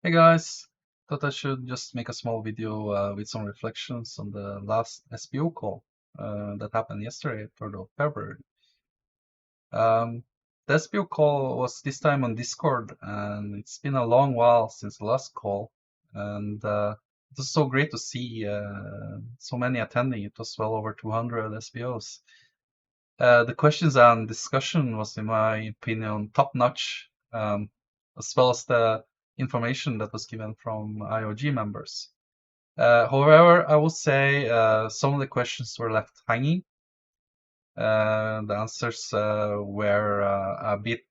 Hey guys, thought I should just make a small video with some reflections on the last SPO call that happened yesterday, 3rd of February. The SPO call was this time on Discord, and it's been a long while since the last call, and it was so great to see so many attending. It was well over 200 SPOs. The questions and discussion was, in my opinion, top-notch, as well as the information that was given from IOG members. However, I will say some of the questions were left hanging. The answers were a bit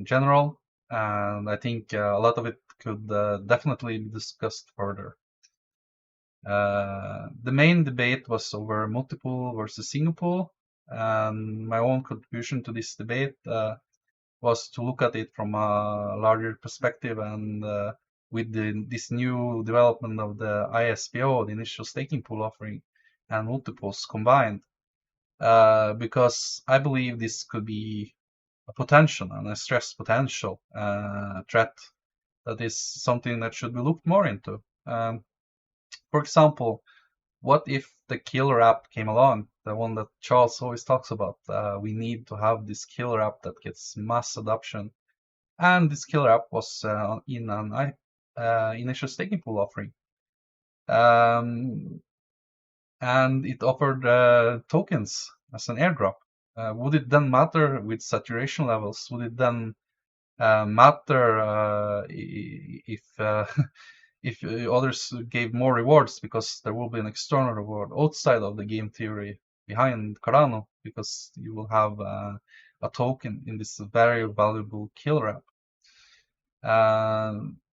general, and I think a lot of it could definitely be discussed further. The main debate was over multipool versus single pool, and my own contribution to this debate was to look at it from a larger perspective and with this new development of the ISPO, the initial staking pool offering, and multiples combined, because I believe this could be a potential and a stress potential threat that is something that should be looked more into. For example, what if the killer app came along, the one that Charles always talks about? We need to have this killer app that gets mass adoption, and this killer app was in an initial staking pool offering. Um, and it offered tokens as an airdrop. Would it then matter with saturation levels? Would it then matter if if others gave more rewards, because there will be an external reward outside of the game theory behind Cardano, because you will have a token in this very valuable killer app.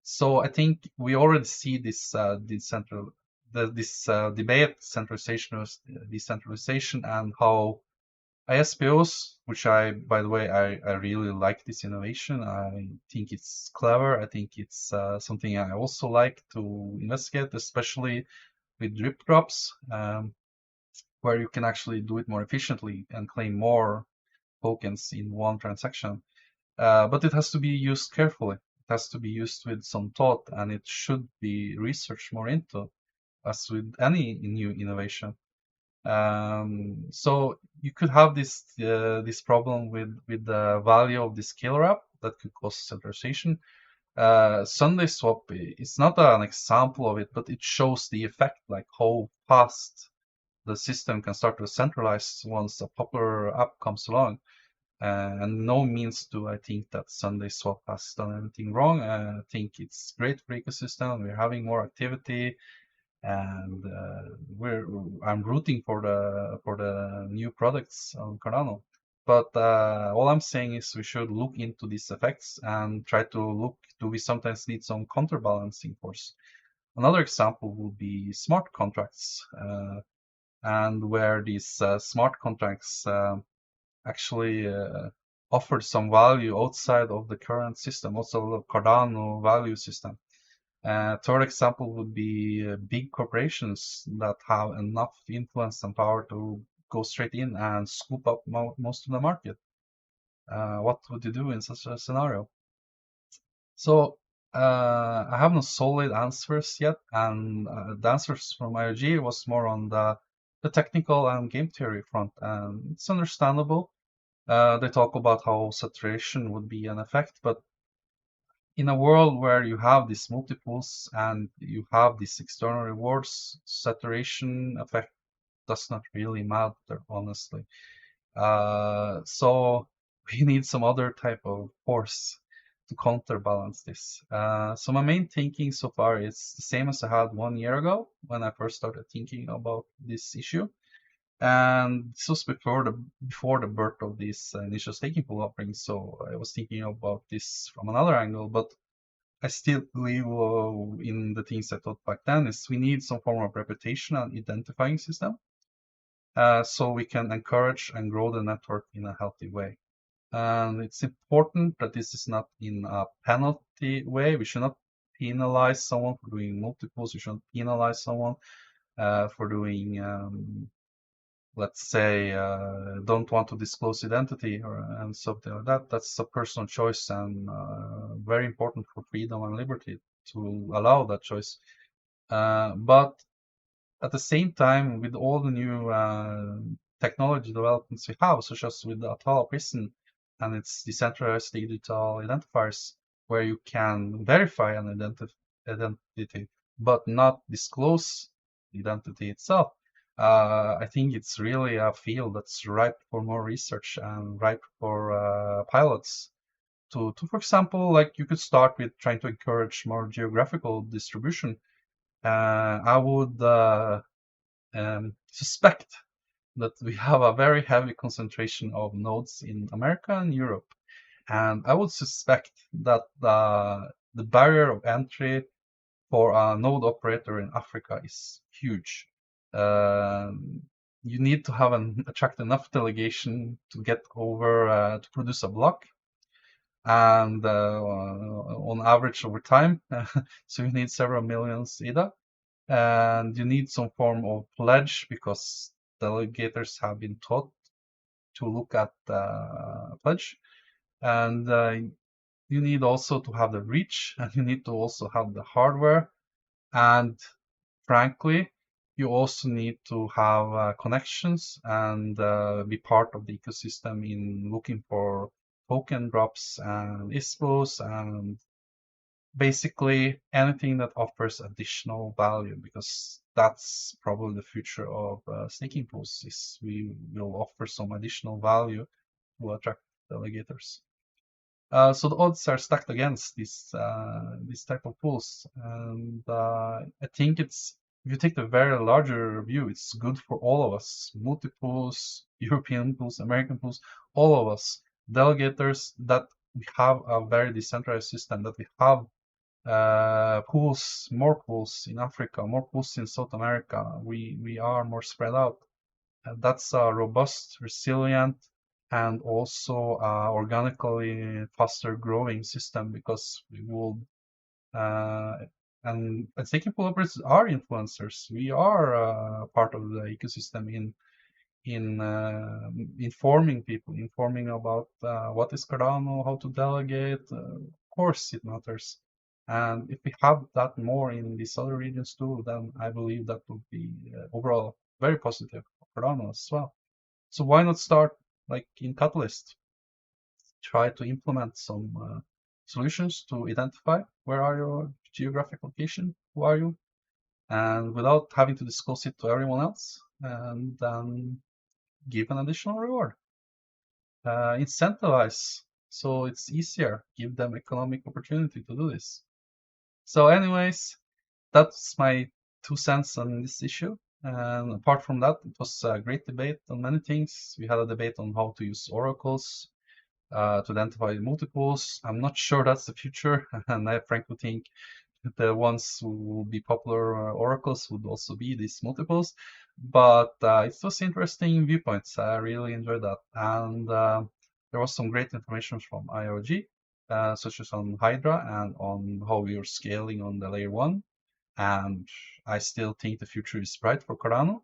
So I think we already see this debate, centralization versus decentralization, and how ISPOs, which by the way, I really like this innovation. I think it's clever. I think it's something I also like to investigate, especially with drip drops, where you can actually do it more efficiently and claim more tokens in one transaction. But it has to be used carefully. It has to be used with some thought, and it should be researched more into, as with any new innovation. So you could have this problem with the value of this killer app that could cause centralization. Sundayswap is not an example of it, but it shows the effect, like how fast the system can start to centralize once a popular app comes along. And no means do I think that Sundayswap has done anything wrong. I think it's great for ecosystem. We're having more activity, and I'm rooting for the new products on Cardano. But all I'm saying is we should look into these effects and try to look. Do we sometimes need some counterbalancing force? Another example would be smart contracts, and where these smart contracts actually offered some value outside of the current system, also the Cardano value system. Third example would be big corporations that have enough influence and power to go straight in and scoop up most of the market. What would you do in such a scenario? So I have no solid answers yet, and the answers from IOG was more on the technical and game theory front, and it's understandable. They talk about how saturation would be an effect, but in a world where you have these multiples and you have these external rewards, saturation effect does not really matter, honestly. So we need some other type of force to counterbalance this. So my main thinking so far is the same as I had 1 year ago when I first started thinking about this issue. And this was before the birth of this initial staking pool offering. So I was thinking about this from another angle, but I still believe in the things I thought back then is we need some form of reputation and identifying system, so we can encourage and grow the network in a healthy way. And it's important that this is not in a penalty way. We should not penalize someone for doing multiples. We shouldn't penalize someone for doing let's say, don't want to disclose identity and something like that. That's a personal choice, and very important for freedom and liberty to allow that choice. But at the same time, with all the new technology developments we have, such as with the Atala prison and its decentralized digital identifiers, where you can verify an identity but not disclose the identity itself, I think it's really a field that's ripe for more research and ripe for pilots. For example, like you could start with trying to encourage more geographical distribution. I would suspect that we have a very heavy concentration of nodes in America and Europe. And I would suspect that the barrier of entry for a node operator in Africa is huge. You need to have attract enough delegation to get over to produce a block, and on average over time, so you need several millions EDA, and you need some form of pledge because delegators have been taught to look at the pledge, and you need also to have the reach, and you need to also have the hardware, and frankly, you also need to have connections and be part of the ecosystem in looking for token drops and SPOs and basically anything that offers additional value, because that's probably the future of staking pools. Is we will offer some additional value to attract delegators. So the odds are stacked against this type of pools, and I think it's, if you take the very larger view, it's good for all of us: multi pools, European pools, American pools, all of us delegators, that we have a very decentralized system, that we have pools, more pools in Africa, more pools in South America. We are more spread out. That's a robust, resilient, and also organically faster growing system, because we will and staking pool operators are influencers. We are part of the ecosystem in informing people, informing about what is Cardano, how to delegate. Of course, it matters. And if we have that more in these other regions too, then I believe that would be overall very positive for Cardano as well. So why not start like in Catalyst? Try to implement some solutions to identify where are your geographic location, who are you, and without having to disclose it to everyone else, and then give an additional reward. Incentivize so it's easier, give them economic opportunity to do this. So anyways, that's my 2 cents on this issue. And apart from that, it was a great debate on many things. We had a debate on how to use oracles to identify multiples. I'm not sure that's the future, and I frankly think the ones who will be popular oracles would also be these multiples. But it was interesting viewpoints. I really enjoyed that, and there was some great information from IOG, such as on Hydra and on how we are scaling on the layer 1. And I still think the future is bright for Cardano.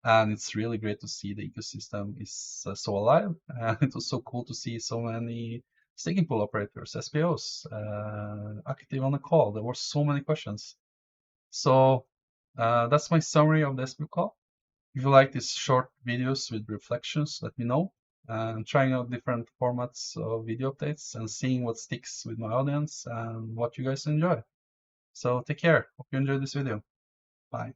And it's really great to see the ecosystem is so alive. And it was so cool to see so many staking pool operators, SPOs, active on the call. There were so many questions. So that's my summary of the SPO call. If you like these short videos with reflections, let me know. I'm trying out different formats of video updates and seeing what sticks with my audience and what you guys enjoy. So take care. Hope you enjoyed this video. Bye.